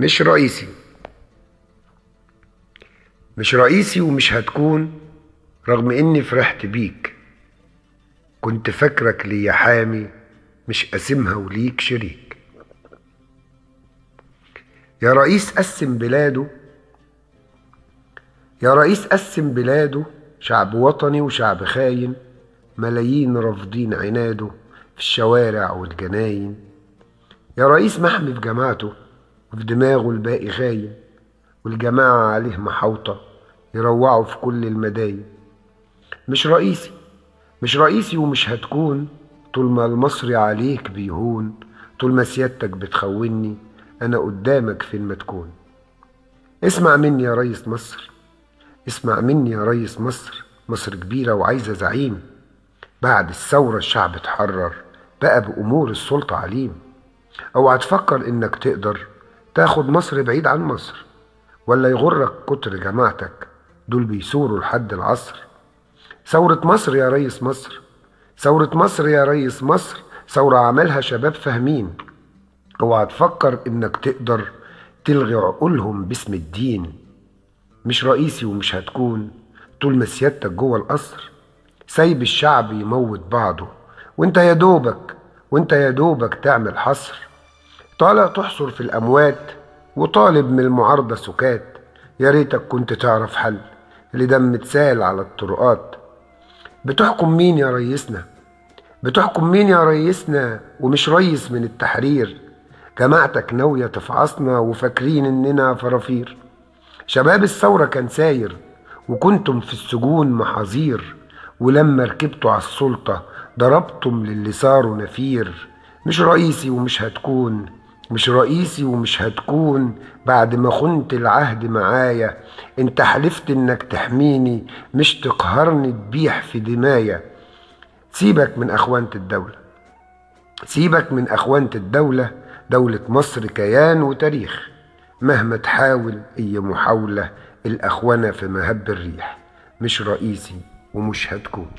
مش رئيسي. مش رئيسي ومش هتكون، رغم اني فرحت بيك. كنت فاكرك ليا حامي، مش قاسمها وليك شريك. يا رئيس قسم بلاده، يا رئيس قسم بلاده، شعب وطني وشعب خاين، ملايين رافضين عناده في الشوارع والجناين. يا رئيس محمي في جماعته وفي دماغه الباقي خاين، والجماعة عليه محاوطة يروعوا في كل المداين. مش رئيسي، مش رئيسي ومش هتكون، طول ما المصري عليك بيهون، طول ما سيادتك بتخوني أنا قدامك فين ما تكون. اسمع مني يا ريس مصر، اسمع مني يا ريس مصر. مصر كبيرة وعايزة زعيم، بعد الثورة الشعب اتحرر، بقى بأمور السلطة عليم. اوعى تفكر انك تقدر تاخد مصر بعيد عن مصر، ولا يغرك كتر جماعتك، دول بيثوروا لحد العصر. ثورة مصر يا ريس مصر، ثورة مصر يا ريس مصر، ثورة عملها شباب فاهمين. اوعى تفكر انك تقدر تلغي عقولهم باسم الدين. مش رئيسي ومش هتكون، طول ما سيادتك جوه القصر، سايب الشعب يموت بعضه، وانت يا دوبك، وانت يا دوبك تعمل حصر. طالع تحصر في الأموات وطالب من المعارضة سكات. يا ريتك كنت تعرف حل لدم اتسال على الطرقات. بتحكم مين يا ريسنا؟ بتحكم مين يا ريسنا ومش ريس من التحرير؟ جماعتك ناوية تفعصنا وفاكرين اننا فرافير. شباب الثورة كان ساير وكنتم في السجون محاذير، ولما ركبتوا على السلطة ضربتم للي صاروا نفير. مش رئيسي ومش هتكون، مش رئيسي ومش هتكون، بعد ما خنت العهد معايا. انت حلفت انك تحميني، مش تقهرني تبيح في دمايا. سيبك من اخوانة الدولة، سيبك من اخوانة الدولة. دولة مصر كيان وتاريخ، مهما تحاول اي محاولة الاخوانة في مهب الريح. مش رئيسي ومش هتكون.